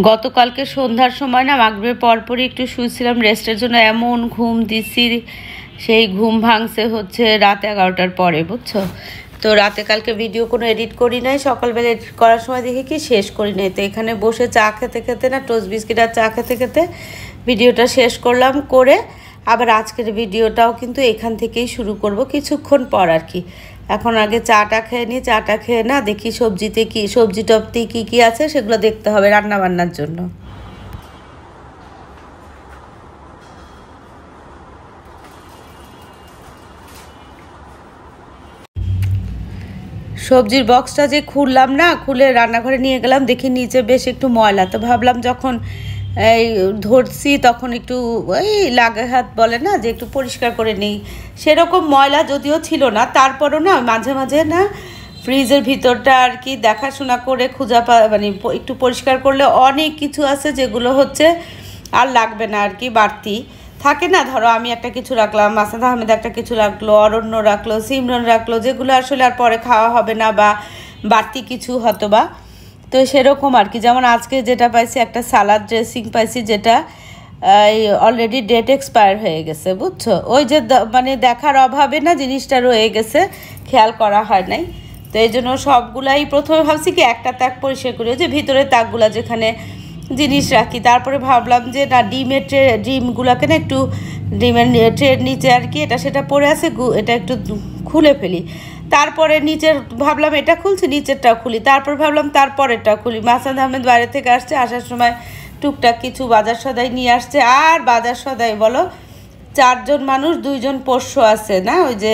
গতকালকে সন্ধ্যার সময় না মাগরিবের পরপরই একটু শুয়েছিলাম রেস্টের জন্য, এমন ঘুম দিছি, সেই ঘুম ভাঙছে হচ্ছে রাত 11টার পরে, বুঝছো। তো রাতে কালকে ভিডিও কোনো এডিট করি নাই, সকালবেলা এডিট করার সময় দেখি কি শেষ করি নাই। তো এখানে বসে চা খেতে খেতে না, টোস্ট বিস্কিট আর চা খেতে খেতে ভিডিওটা শেষ করলাম। করে আবার আজকের ভিডিওটাও কিন্তু এখান থেকেই শুরু করব কিছুক্ষণ পর আর কি। এখন আগে চাটা খেয়ে নিই, চাটা খেয়ে না দেখি সবজিতে কি, সবজি টবজি কী কী আছে সেগুলো দেখতে হবে রান্না বান্নার জন্য। সবজির বক্সটা যে খুললাম না, খুলে রান্নাঘরে নিয়ে গেলাম, দেখি নিচে বেশ একটু ময়লা। তো ভাবলাম যখন এই ধরছি তখন একটু ওই লাগে হাত বলে না, যে একটু পরিষ্কার করে নিই। সেরকম ময়লা যদিও ছিল না, তারপরও না মাঝে মাঝে না ফ্রিজের ভিতরটা আর কি দেখাশোনা করে মানে একটু পরিষ্কার করলে অনেক কিছু আছে যেগুলো হচ্ছে আর লাগবে না আর কি, বাড়তি থাকে না। ধরো আমি একটা কিছু রাখলাম, মাসুদ আহমেদ একটা কিছু রাখলো, অরণ্য রাখলো, সিমরন রাখলো, যেগুলো আসলে আর পরে খাওয়া হবে না বা বাড়তি কিছু হয়তো বা। তো সেরকম আর কি, যেমন আজকে যেটা পাইছি একটা সালাদ ড্রেসিং পাইছি, যেটা অলরেডি ডেট এক্সপায়ার হয়ে গেছে, বুঝছো। ওই যে মানে দেখার অভাবে না জিনিসটা রয়ে গেছে, খেয়াল করা হয় নাই। তো এই জন্য সবগুলাই প্রথমে ভাবছি কি একটা তাক পরিষ্কার করি, যে ভিতরের তাকগুলা যেখানে জিনিস রাখি। তারপরে ভাবলাম যে না, ডিমগুলোকে না একটু ডিমের ট্রের নিচে আর কি এটা সেটা পড়ে আছে, এটা একটু খুলে ফেলি। তারপরে নিচের ভাবলাম এটা খুলছি, নিচেরটাও খুলি। তারপর ভাবলাম তারপরেরটাও খুলি। মাসুদ আহমেদ বাইরে থেকে আসছে, আসার সময় টুকটাক কিছু বাজার সদাই নিয়ে আসছে। আর বাজার সদাই বলো, 4 জন মানুষ, 2 জন পোষ্য আছে না, ওই যে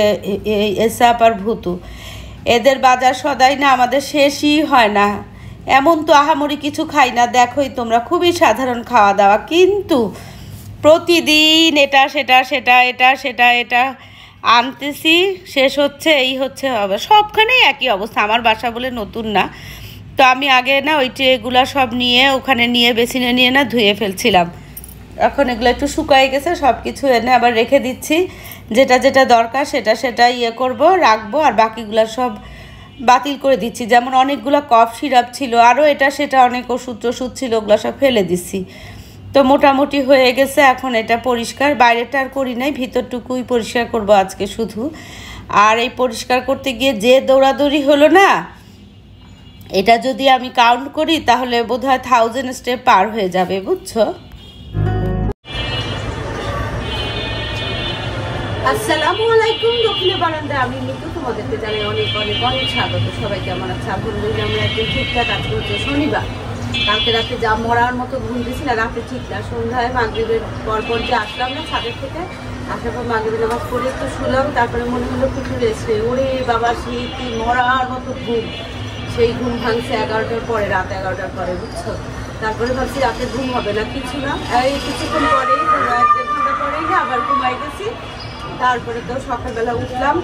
এসাপ আর ভুতু, এদের বাজার সদাই না আমাদের শেষই হয় না। এমন তো আহামরি কিছু খাই না, দেখোই তোমরা, খুবই সাধারণ খাওয়া দাওয়া, কিন্তু প্রতিদিন এটা সেটা সেটা এটা সেটা এটা আনতেছি, শেষ হচ্ছে এই হচ্ছে হবে, সবখানেই একই অবস্থা। আমার বাসা বলে নতুন না, তো আমি আগে না ওই ট্রেগুলো সব নিয়ে ওখানে নিয়ে বেসিনে নিয়ে না ধুয়ে ফেলছিলাম। এখন এগুলো একটু শুকাই গেছে, সব কিছু এনে আবার রেখে দিচ্ছি, যেটা যেটা দরকার সেটা সেটা করব, রাখবো, আর বাকিগুলো সব বাতিল করে দিচ্ছি। যেমন অনেকগুলো কফ সিরাপ ছিল, আরও এটা সেটা অনেক ওষুধ টষুধ ছিল, ওগুলো সব ফেলে দিচ্ছি। তো মোটামুটি হয়ে গেছে, এখন এটা পরিষ্কার। বাইরেটা আর করি নাই, ভিতরটুকুই পরিষ্কার করব আজকে শুধু। আর এই পরিষ্কার করতে গিয়ে যে দৌড়াদৌড়ি হলো না, এটা যদি আমি কাউন্ট করি তাহলে বোধহয় 1000 স্টেপ পার হয়ে যাবে, বুঝছো। আসসালামু আলাইকুম, দক্ষিণে বারান্দা, আমি মিতু, তোমাদেরকে জানাই অনেক অনেক অনেক স্বাগত। সবাই কেমন আছে? আলহামদুলিল্লাহ আমরা একদম ঠিকঠাক। আজকে হচ্ছে শনিবার, কালকে রাতে যা মরার মতো ঘুম দিয়েছি না, রাতে ঠিক না, সন্ধ্যায় মাগরিবের পরপর যে আসলাম না ছাদের থেকে, আসার পর মাগরিবের নামাজ পড়ে একটু শুলাম, তারপরে মনে হলো কিছু রেস্ট। ওরে বাবা, সেই কি মরার মতো ঘুম, সেই ঘুম ভাঙছে 11টার পরে, রাত 11টার পরে, বুঝছো। তারপরে ভাবছি রাতে ঘুম হবে না, কিছু না, এই কিছুক্ষণ পরেই 1-1.5 ঘন্টা পরেই না আবার ঘুমাই গেছি। তারপরে তো সকালবেলা উঠলাম,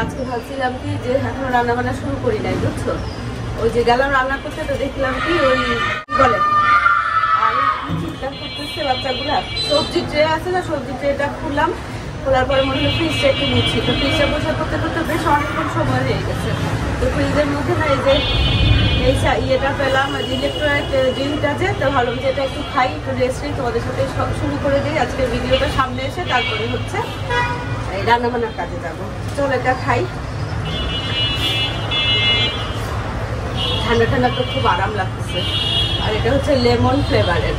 আজকে ভাবছিলাম কি যে এখনো রান্না বান্না শুরু করি নাই, বুঝছো। ওই যে গেলাম রান্না করতে, তো দেখলাম কি ওই বলে আর চিন্তা করতেছে বাচ্চাগুলা, সবজি ট্রে আছে না, সবজি ট্রেটা খুললাম, খোলার পরে মনে হলো ফ্রিজটা একটু মুছি। তো ফ্রিজটা বসে করতে করতে বেশ অনেকক্ষণ সময় হয়ে গেছে। তো ফ্রিজের মধ্যে না এই যে এই ইয়েটা পেলাম, ইলেকট্রনিক ড্রিঙ্কটা, যে তো ভালো যেটা একটু খাই, একটু রেস্ট নিই, তোমাদের সাথে সব শুরু করে দিই আজকে ভিডিওটা সামনে এসে। তারপরে হচ্ছে এই রান্নাবান্নার কাজে যাবো। চলো এটা খাই, ঠান্ডা ঠান্ডা তো খুব আরাম লাগতেছে। আর এটা হচ্ছে লেমন ফ্লেভারের।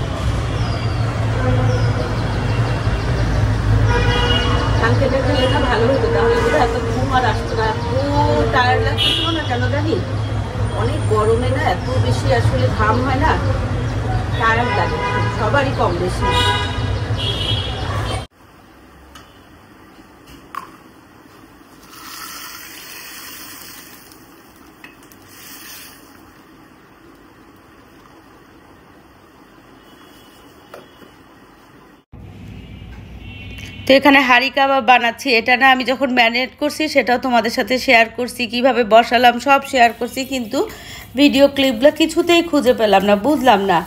কালকে এটা খেলে না ভালো হতো, তাহলে বোধহয় এত ঘুম আর আসতো না। এত টায়ার্ড লাগতেছিল না কেন জানি, অনেক গরমে না এত বেশি আসলে ঘাম হয় না, টায়ার্ড লাগে সবারই কম বেশি। তো এখানে হাঁড়ি কাবাব বানাচ্ছি। এটা না আমি যখন ম্যারিনেট করছি সেটাও তোমাদের সাথে শেয়ার করছি, কিভাবে বসালাম সব শেয়ার করছি, কিন্তু ভিডিও ক্লিপগুলো কিছুতেই খুঁজে পেলাম না, বুঝলাম না।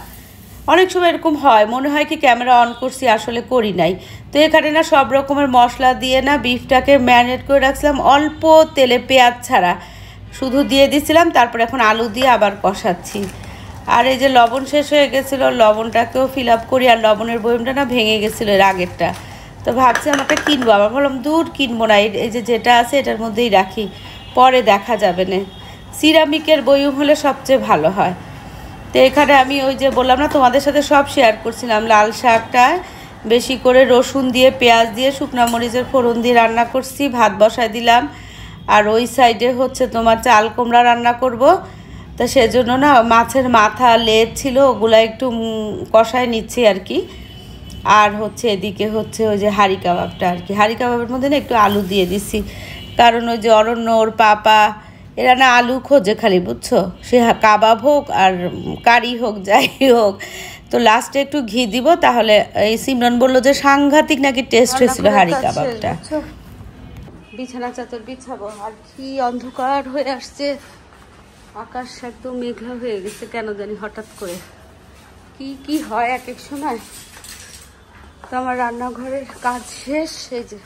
অনেক সময় এরকম হয়, মনে হয় কি ক্যামেরা অন করছি, আসলে করি নাই। তো এখানে না সব রকমের মশলা দিয়ে না বিফটাকে ম্যারিনেট করে রাখছিলাম অল্প তেলে, পেঁয়াজ ছাড়া শুধু দিয়ে দিছিলাম। তারপর এখন আলু দিয়ে আবার কষাচ্ছি। আর এই যে লবণ শেষ হয়ে গেছিলো, লবণটাকেও ফিল আপ করি। আর লবণের বয়মটা না ভেঙে গেছিলো এর আগেরটা, তো ভাবছি আমাকে কিনবো। আবার বললাম দূর কিনবো না, এই যে যেটা আছে এটার মধ্যেই রাখি, পরে দেখা যাবে না। সিরামিকের বয়ম হলে সবচেয়ে ভালো হয়। তো এখানে আমি ওই যে বললাম না তোমাদের সাথে সব শেয়ার করছিলাম, লাল শাকটা বেশি করে রসুন দিয়ে পেঁয়াজ দিয়ে শুকনো মরিচের ফোড়ন দিয়ে রান্না করছি, ভাত বসায় দিলাম। আর ওই সাইডে হচ্ছে তোমার চাল কুমড়া রান্না করব। তা সেজন্য না মাছের মাথা লেজ ছিল, ওগুলো একটু কষায় নিচ্ছি আর কি। আর হচ্ছে এদিকে হচ্ছে ওই যে হাঁড়ি কাবাবটা আর কি, হাঁড়ি কাবাবের মধ্যে না একটু আলু দিয়ে দিছি, কারণ ওই যে অরণ্য ওর পাপা এরা না আলু খোঁজে খালি, বুঝছো, সে কাবাব হোক আর কারি হোক যাই হোক। তো লাস্টে একটু ঘি দিব, তাহলে এই সিমরন বললো যে সাংঘাতিক নাকি টেস্ট হয়েছিল হাঁড়ি কাবাবটা। বিছানা চাদর বিছাবো, আর কি অন্ধকার হয়ে আসছে, আকাশ একদম মেঘলা হয়ে গেছে কেন জানি হঠাৎ করে, কি হয় এক এক সময়। তো আমার রান্নাঘরের কাজ শেষ, এই যে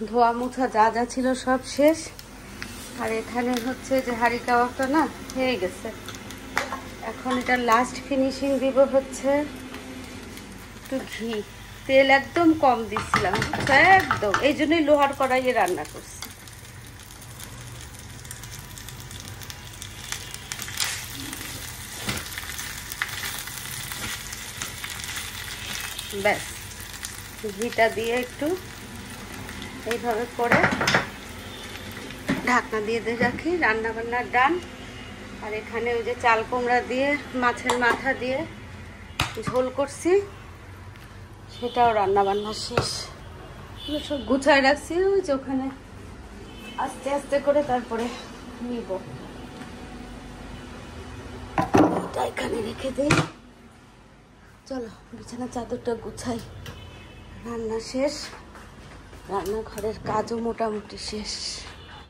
ধোয়া মোছা যা যা ছিল সব শেষ। আর এখানে হচ্ছে যে হাঁড়ি কাবাবটা না হয়ে গেছে, এখন এটা লাস্ট ফিনিশিং দিব হচ্ছে একটু ঘি, তেল একদম কম দিচ্ছিলাম একদম, এই জন্যই লোহার কড়াইয়ে রান্না করছি। ব্যাস ঘিটা দিয়ে একটু এইভাবে করে ঢাকনা দিয়ে রাখি, রান্না বান্নার ডান। আর এখানে ওই যে চাল কুমড়া দিয়ে মাছের মাথা দিয়ে ঝোল করছি, সেটাও রান্না বান্না শেষ। সব গুছায় রাখছি ওই যে ওখানে, আস্তে আস্তে করে তারপরে নিব। এটা এখানে রেখে দিই, চলো বিছানা চাদরটা গুছাই। রান্না শেষ, রান্নাঘরের কাজও মোটামুটি শেষ।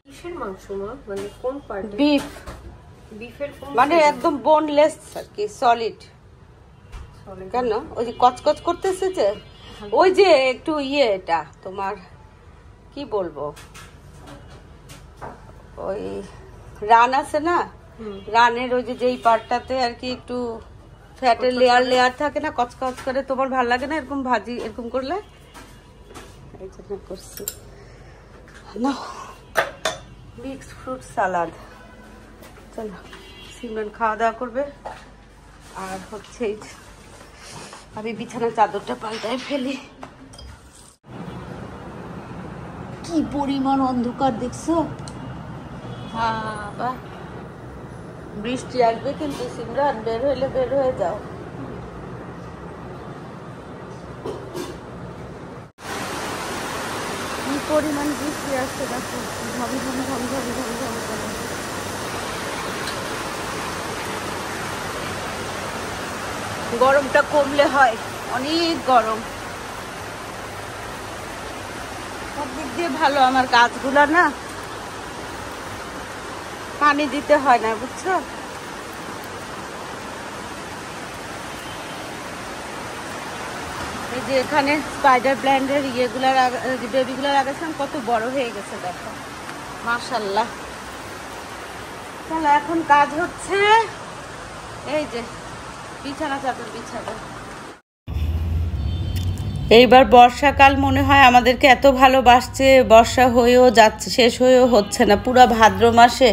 কিসের মাংস মা, মানে কোন পার্ট? বিফ, বিফের কোন, মানে একদম বোনলেস আর কি, সলিড। কেন ওই যে কচকচ করতেছে যে, ওই যে একটু এটা তোমার কি বলবো, ওই রান আছে না, রানের ওই যে যেই পার্টটাতে আর কি একটু ফ্যাটের লেয়ার লেয়ার থাকে না, কচকচ করে, তোমার ভালো লাগে না এরকম ভাজি এরকম করলে? এই জন্য করছি না। মিক্সড ফ্রুট সালাদ, চলো সিমরন খাওয়া দাওয়া করবে। আর হচ্ছে আমি বিছানা চাদরটা পাল্টায় ফেলি। কি পরিমাণ অন্ধকার দেখছো, বাবা বৃষ্টি আসবে কিন্তু সিমরান, বের হইলে বের হয়ে যাও। কি পরিমাণ বৃষ্টি আসছে দেখো, ঝমি ঝমি ঝমি ঝমি ঝমি ঝমি করে। গরমটা কমলে হয়, অনেক গরম। সব দিক দিয়ে ভালো আমার গাছগুলা না, পানি দিতে হয় না, বুঝছো। এই যে এখানে স্পাইডার প্ল্যান্টের ইয়েগুলার বেবিগুলো লাগাচ্ছিলাম, কত বড় হয়ে গেছে দেখো, মাশাআল্লাহ। চলো এখন কাজ হচ্ছে এই যে বিছানা চাদর বিছাবো। এইবার বর্ষাকাল মনে হয় আমাদেরকে এত ভালোবাসছে, বর্ষা হয়েও যাচ্ছে, শেষ হয়েও হচ্ছে না। পুরো ভাদ্র মাসে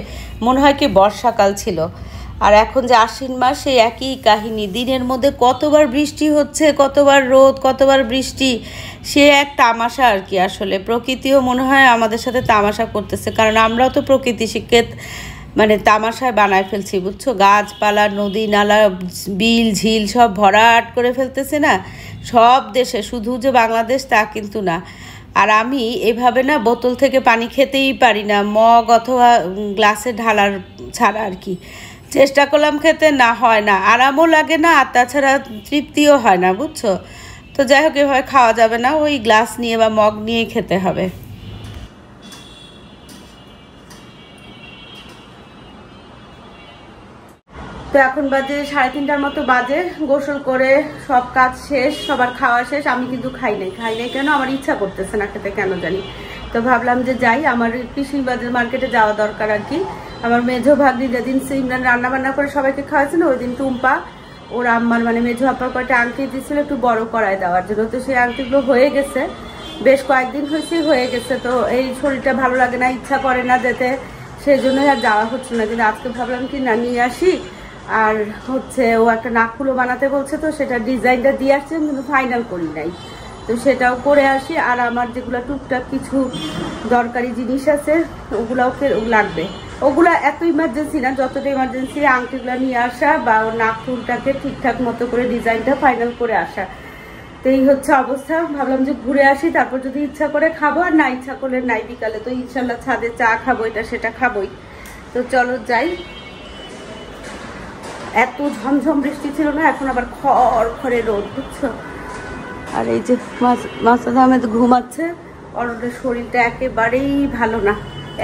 মনে হয় কি বর্ষাকাল ছিল, আর এখন যে আশ্বিন মাসে একই কাহিনী, দিনের মধ্যে কতবার বৃষ্টি হচ্ছে, কতবার রোদ, কতবার বৃষ্টি, সে এক তামাশা আর কি। আসলে প্রকৃতিও মনে হয় আমাদের সাথে তামাশা করতেছে, কারণ আমরাও তো প্রকৃতি শিখে মানে তামাশায় বানায় ফেলছি, বুঝছো। গাছপালা, নদী নালা, বিল ঝিল সব ভরাট করে ফেলতেছে না সব দেশে, শুধু যে বাংলাদেশ তা কিন্তু না। আর আমি এভাবে না বোতল থেকে পানি খেতেই পারি না, মগ অথবা গ্লাসে ঢালার ছাড়া আর কি। চেষ্টা করলাম খেতে, না হয় না, আরামও লাগে না, আর তাছাড়া তৃপ্তিও হয় না, বুঝছো। তো যাই হোক, এভাবে খাওয়া যাবে না, ওই গ্লাস নিয়ে বা মগ নিয়ে খেতে হবে। তো এখন বাজে 3:30টার মতো বাজে, গোসল করে সব কাজ শেষ, সবার খাওয়া শেষ। আমি কিন্তু খাই নাই কেন, আমার ইচ্ছা করতেছে না খেতে কেন জানি। তো ভাবলাম যে যাই, আমার কৃষি বাজার মার্কেটে যাওয়া দরকার আর কি। আমার মেঝো ভাগ্নি যেদিন সিমরান রান্না বান্না করে সবাইকে খাওয়াছিল ওই দিন টুম্পা ওর আম্মার মানে মেঝো আপার কয়টা আংটি দিয়েছিল একটু বড় করায় দেওয়ার জন্য। তো সেই আংটিগুলো হয়ে গেছে, বেশ কয়েকদিন হয়ে গেছে। তো এই শরীরটা ভালো লাগে না, ইচ্ছা করে না যেতে, সেই জন্যই আর যাওয়া হচ্ছে না। কিন্তু আজকে ভাবলাম কি না নিয়ে আসি। আর হচ্ছে ও একটা নাকফুলও বানাতে বলছে, তো সেটা ডিজাইনটা দিয়ে আসছে কিন্তু ফাইনাল করি নাই। তো সেটাও করে আসি। আর আমার যেগুলো টুকটাক কিছু দরকারি জিনিস আছে ওগুলাও লাগবে। ওগুলা এত ইমার্জেন্সি না, যতটা ইমার্জেন্সি আংটিগুলো নিয়ে আসা বা ওর নাকফুলটাকে ঠিকঠাক মতো করে ডিজাইনটা ফাইনাল করে আসা। তো এই হচ্ছে অবস্থা। ভাবলাম যে ঘুরে আসি, তারপর যদি ইচ্ছা করে খাবো, আর না ইচ্ছা করলে নাই, বিকালে তো ইনশাল্লাহ ছাদে চা খাবো, এটা সেটা খাবোই। তো চলো যাই। এত ঝমঝম বৃষ্টি ছিল না, এখন আবার খড়খড়ে রোদ, বুঝছো। আর এই যে মাসুদ আহমেদ ঘুমাচ্ছে, অরণের শরীরটা একেবারেই ভালো না,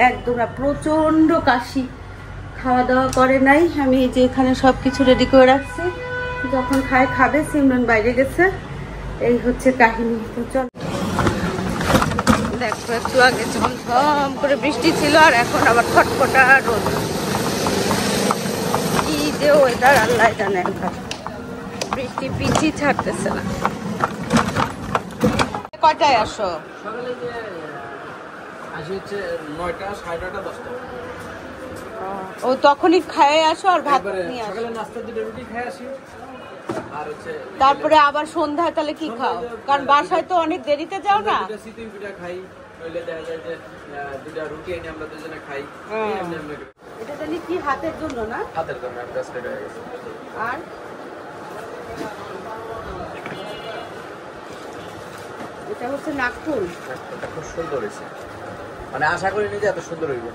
একদম না, প্রচন্ড কাশি, খাওয়া দাওয়া করে নাই। আমি এই যে এখানে সব কিছু রেডি করে রাখছি, যখন খাবে। সিমরান বাইরে গেছে, এই হচ্ছে কাহিনী। তো চল দেখো, একটু আগে ঝমঝম করে বৃষ্টি ছিল আর এখন আবার খটখটা রোদ। কি যে ওয়েদার আল্লাহ জানে, একবার বৃষ্টি পিছি ছাড়তেছে না। কয়টায় আসো? সকালে যে আসি হচ্ছে 9টা, 9:30, 10টা। ও তখনই খায় আসো আর ভাত নিয়ে আসো? সকালে নাস্তা দুটো রুটি খেয়ে আসি, আর হচ্ছে তারপরে আবার সন্ধ্যায় তাহলে কি খাও? কারণ বাসায় তো অনেক দেরিতে যাও না। দুটো সিটিং পিঠা খাই, নইলে দেখা যায় যে দুটো রুটি এনে আমরা দুজনে খাই। এটা তাহলে কি হাতের জন্য না? হাতের জন্য ব্রেসলেট হয়ে গেছে। আর এটা হচ্ছে নাকফুল। এটা খুব সুন্দর হয়েছে, মানে আশা করিনি যে এত সুন্দর হইবে।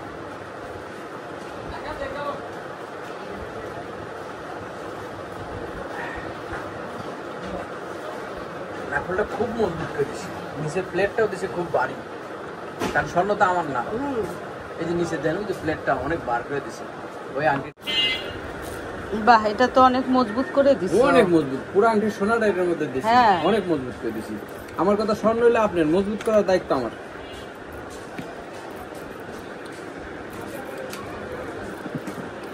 নাকফুলটা খুব মজবুত করে দিছি, নিচের প্লেটটাও দিছে খুব ভারী, কারণ স্বর্ণ তো আমার না। এই যে নিচে দেন যে প্লেটটা অনেক বার করে দিছে ওই আংটি। বাহ, এটা তো অনেক মজবুত করে দিছে। অনেক মজবুত, পুরো আংটি সোনা টাইপের মধ্যে দিছি, অনেক মজবুত করে দিছি। আমার কথা স্বর্ণ হইলে আপনার, মজবুত করার দায়িত্ব আমার।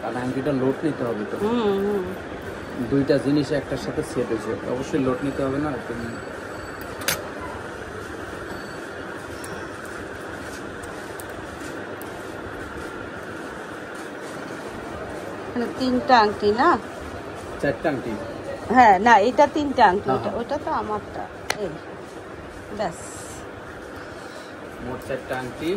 কারণ আংটিটা লোড নিতে হবে তো, দুইটা জিনিস একটার সাথে সেট হয়েছে, অবশ্যই লোড নিতে হবে না। তিনটা আংটি না, চারটা আংটি। হ্যাঁ না, এটা তিনটা আংটি, ওটা তো আমারটা। এই ব্যাস, মোট চারটা আংটি।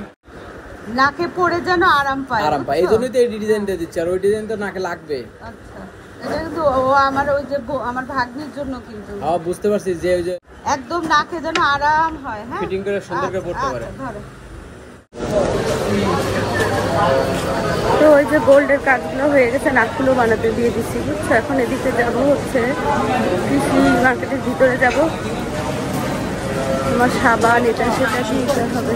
নাকে পড়ে যেন আরাম পায়, এই জন্যই তো এই ডিজাইনটা দিচ্ছি, আর ওই ডিজাইন তো নাকে লাগবে। আচ্ছা, এটা কিন্তু আমার ওই যে আমার ভাগ্নির জন্য, কিন্তু বুঝতে পারছি যে ওই যে একদম নাকে যেন আরাম হয়। হ্যাঁ, ফিটিং করে সুন্দর করে পড়তে পারে। তো ওই যে গোল্ডের কাজগুলো হয়ে গেছে, নাকগুলো বানাতে দিয়ে দিচ্ছি, বুঝছো। এখন এদিকে যাবো হচ্ছে কৃষি মার্কেটের ভিতরে যাব, আমার সাবান এটা সেটা দিতে হবে।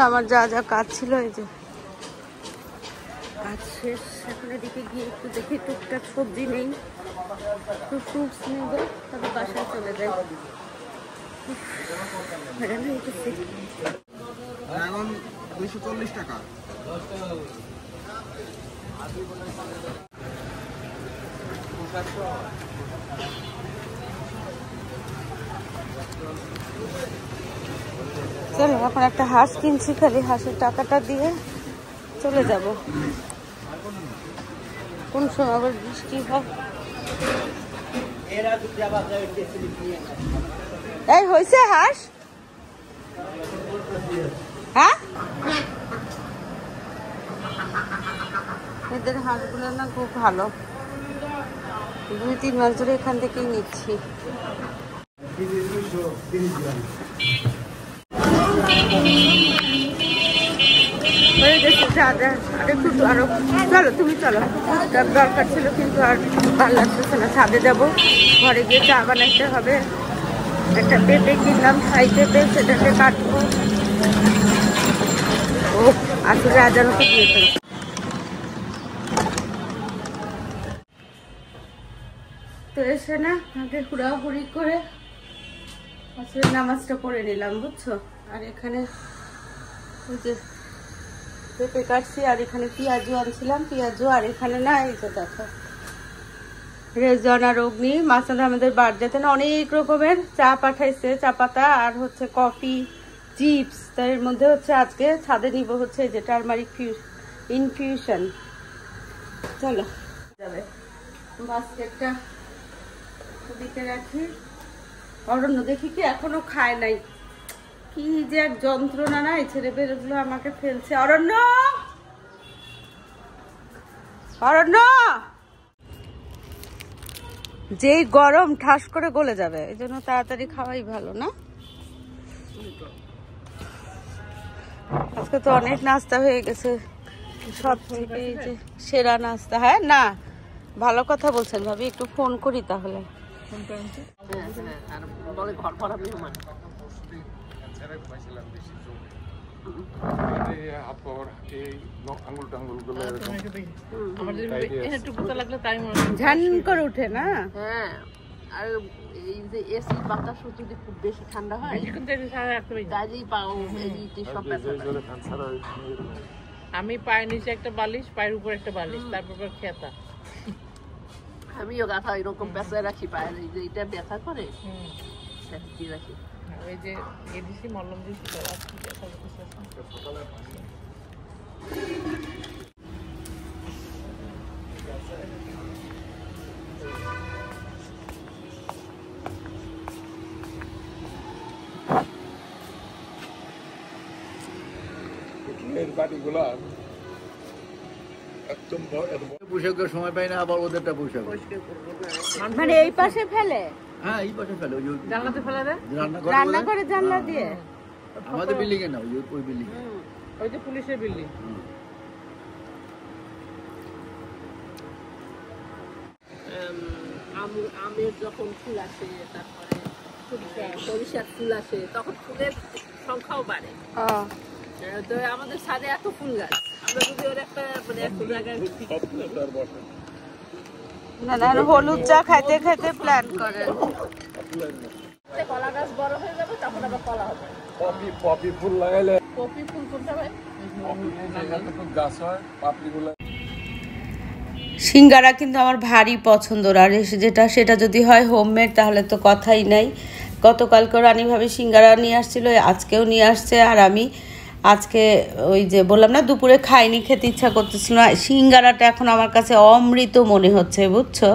আমার যা যা কাজ ছিল, এই যে কাজ শেষ। এখন এদিকে গিয়ে একটু দেখি টুকটাক সবজি নেই, একটু ফ্রুটস নেব, তবে বাসায় চলে যাই। এখন 240 টাকা। চলো, এখন একটা হাঁস কিনছি, খালি হাঁসের টাকাটা দিয়ে চলে যাব। কোন সময় আবার বৃষ্টি হয়। এই হয়েছে হাঁস? হ্যাঁ, এদের হাঁসগুলো না খুব ভালো, 2-3 মাস ধরে এখান থেকেই নিচ্ছি। চলো তুমি চলো, দরকার ছিল কিন্তু আর ভালো লাগতেছে না। ছাদে যাবো, ঘরে গিয়ে চা বানাইতে হবে। একটা পেঁপে কিনলাম, ছাই পেঁপে, সেটাকে কাটবো। ও আসলে আজানকে দিয়ে ফেলছে। এসে না আগে হুড়াহুড়ি করে আসলে নামাজটা পড়ে নিলাম বুঝছো। আর এখানে ওই যে পেঁপে কাটছি, আর এখানে পেঁয়াজু আনছিলাম, পেঁয়াজু। আর এখানে না এই যে দেখো রেজন আর অগ্নি মাসাদ আমাদের বার্থডেতে না অনেক রকমের চা পাঠাইছে, চা পাতা আর হচ্ছে কফি, চিপস। তার মধ্যে হচ্ছে আজকে ছাদে নিব হচ্ছে যে টারমারিক ইনফিউশন। চলো যাবে বাস্কেটটা দিকে রাখি। অরণ্য দেখি কি এখনো খায় নাই, কি যে এক যন্ত্রণা না এই ছেলে পেলেগুলো আমাকে ফেলছে। অরণ্য, অরণ্য, যেই গরম ঠাস করে গলে যাবে, এই জন্য তাড়াতাড়ি খাওয়াই ভালো না। আজকে তো অনেক নাস্তা হয়ে গেছে, সব থেকে এই যে সেরা নাস্তা। হ্যাঁ না, ভালো কথা বলছেন ভাবি, একটু ফোন করি তাহলে। ঝান করে উঠে না। হ্যাঁ, আর এই যে এসি বাতাস যদি খুব বেশি ঠান্ডা হয় তাইলেই পাও এই সব আমি পায়ের নিচে একটা বালিশ, পায়ের উপর একটা বালিশ, তারপর খেতা। আমিও গাথা এরকম পেঁচায় রাখি পায়ের, এই যে এটা ব্যথা করে রাখি। ওই যে এদিছি মলম দিছি পোশাকের সময় পাই না, আবার ওদেরটা পোশাক মানে এই পাশে ফেলে। হ্যাঁ এই পাশে ফেলে, ওই জানলাতে ফেলে দেয়, রান্না করে জানলা দিয়ে। আমাদের বিল্ডিং এ না, ওই বিল্ডিং এ, ওই যে পুলিশের বিল্ডিং। আমের যখন ফুল আসে, তারপরে সরিষার ফুল আসে, তখন ফুলের সংখ্যাও বাড়ে। তো আমাদের ছাদে এত ফুল গাছ, আমরা যদি ওর একটা মানে এক জায়গায় না না হলুদ চা খাইতে খাইতে প্ল্যান করে। কলা গাছ বড় হয়ে যাবে, তখন আবার কলা হবে। পপি ফুল লাগাইলে, কপি ফুল কোনটা ভাই? গাছ হয় পাপড়ি গুলো। সিঙ্গারা কিন্তু আমার ভারী পছন্দর, আর সেটা যদি হয় হোমমেড তাহলে তো কথাই নাই। গতকালকে রানী ভাবি সিঙ্গারা নিয়ে আসছিল, আজকেও নিয়ে আসছে। আর আমি আজকে ওই যে বললাম না দুপুরে খাইনি, খেতে ইচ্ছা করতেছিল না। সিঙ্গারাটা এখন আমার কাছে অমৃত মনে হচ্ছে বুঝছো,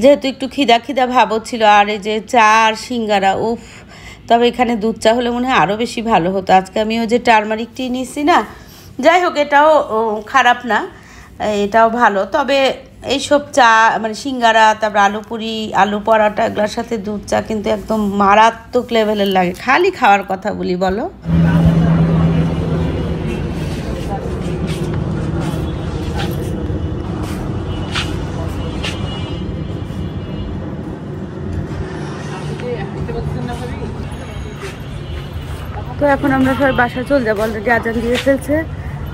যেহেতু একটু খিদা খিদা ভাব ছিল। আর এই যে চা আর সিঙ্গারা, উফ! তবে এখানে দুধ চা হলে মনে হয় আরও বেশি ভালো হতো। আজকে আমি ওই যে টারমারিক টি নিচ্ছি না, যাই হোক এটাও খারাপ না, এটাও ভালো। তবে এইসব চা মানে সিঙ্গারা, তারপর আলু পুরি, আলু পরাটা, এগুলোর সাথে দুধ চা কিন্তু একদম মারাত্মক লেভেলের লাগে। খালি খাওয়ার কথা বলি বলো। তো এখন আমরা সবাই বাসা চলে যাবো, অলরেডি আজান দিয়ে ফেলছে।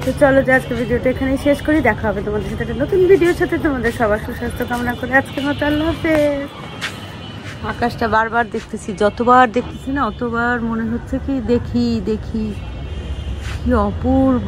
তো চলো যে আজকে ভিডিওটা এখানেই শেষ করি, দেখা হবে তোমাদের সাথে একটা নতুন ভিডিওর সাথে। তোমাদের সবার সুস্বাস্থ্য কামনা করে আজকের মতো আল্লাহ হাফেজ। আকাশটা বারবার দেখতেছি, যতবার দেখতেছি না অতবার মনে হচ্ছে কি দেখি দেখি, কি অপূর্ব।